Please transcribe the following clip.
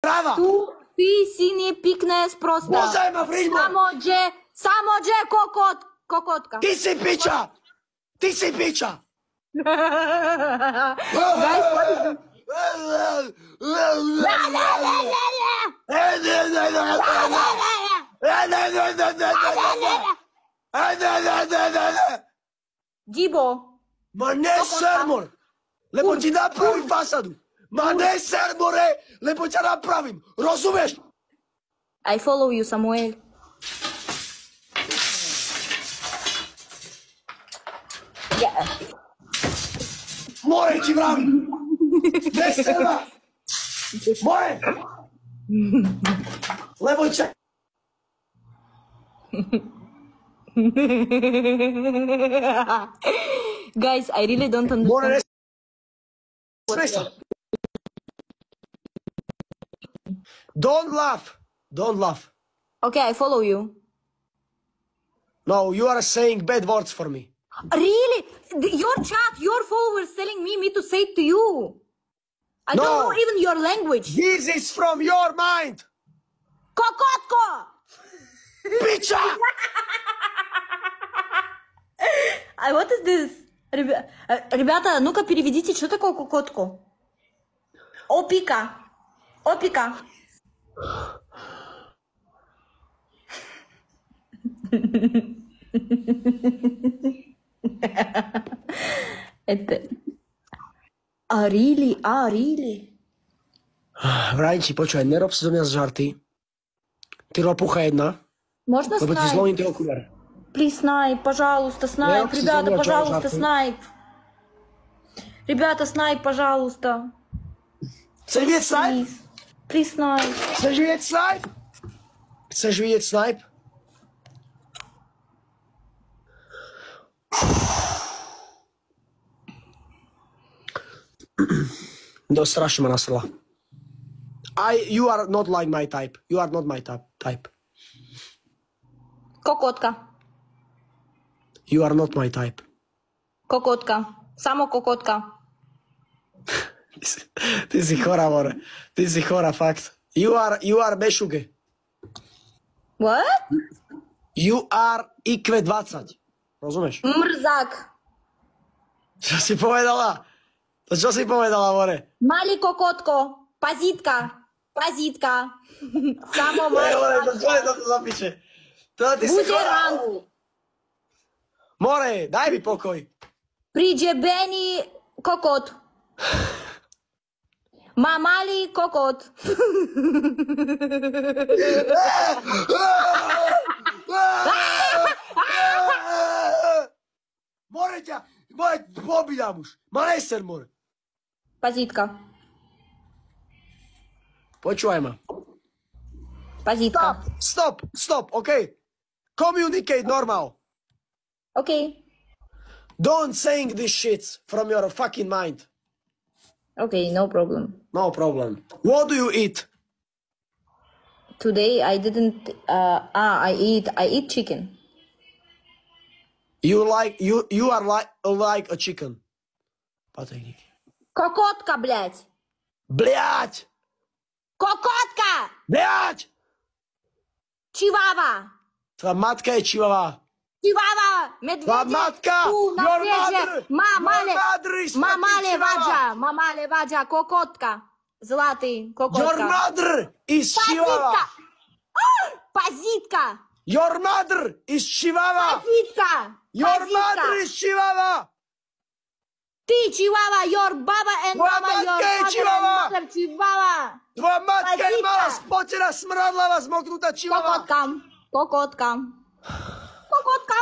Prava! Ty si nepikné sprosta. Pozaj ma, Frižmo! Samođe kokotka. Ty si piča! Ty si piča! Guys, what is this? Gibo. Ma ne sermor! Lebo ti napravím fasadu! Ma ne sermore! Lebo ťa napravím! Rozumieš? I follow you, Samuel. Yeah. More ti vravím! Ne serma! More! Lebo ťa... Guys, I really don't More understand. ne smesa! Don't laugh! Don't laugh! Okay, I follow you. No, you are saying bad words for me. Really? Your chat, your followers telling me to say it to you. I don't know even your language. This is from your mind! Kokotko! Piča! What is this? Ребята, ну-ка переведите, что такое кокотко? Опика. Опика. Это... really? Really? Vrajči, počúvaj, nerob si zo mňa žarty. Ty ropucha jedna, Можно lebo ti снайп? zlomím tie okuliare. Плиз снайп, пожалуйста, снайп. Я Ребята, обсуждала пожалуйста, жарты. снайп. Ребята, снайп, пожалуйста. Chceš vidieť snipe? Плиз снайп. Chceš vidieť snipe? Chceš vidieť snipe? No, strašne ma nasrla. You are not like my type. You are not my type. Кокотка. You are not my type. Кокотка. Само кокотка. Ty si chora, more. Ty si chora, fakt. You are Bešuge. What? You are IQ20. Rozumieš? Mrzak. Čo si povedala? To čo si povedala, more? Mali kokotko. Пазитка. Пазитка. Само More, мали. to čo je to zapíše? To ty si chora. Бузеранг. More, daj mi pokoj. Приджебени кокот. Мамали кокот. More ťa, pobídam už. Malé ser, more. Пазитка. Počúvaj ma. Пазитка. Stop, okay? Communicate normal. Okay. Don't saying these shits from your fucking mind. Okay, no problem. No problem. What do you eat? Today I didn't. I eat chicken. You are like a chicken. Patrick. Кокотка, блядь. Блять! Кокотка. Блять! Чивава. Tvoja matka je čivavá. Чивава. Tvoja Медведь. matka! Tu na Your свежее. mother! Your mother is fucking čivavá! Мама леваджа. Кокотка. Златый. Your Кокотка. mother is čivavá! Пазитка. Your mother is čivavá! Пазитка. Your Пазитка. mother is čivavá! Ты чивава. Your baba and Tvoja mama. Your matka je father čivava. and mother čivava. Tvoja matka je Pazítka. malá, spotená, smradlavá, zmoknutá čivavá! Кокотка. Кокотка. Кокотка.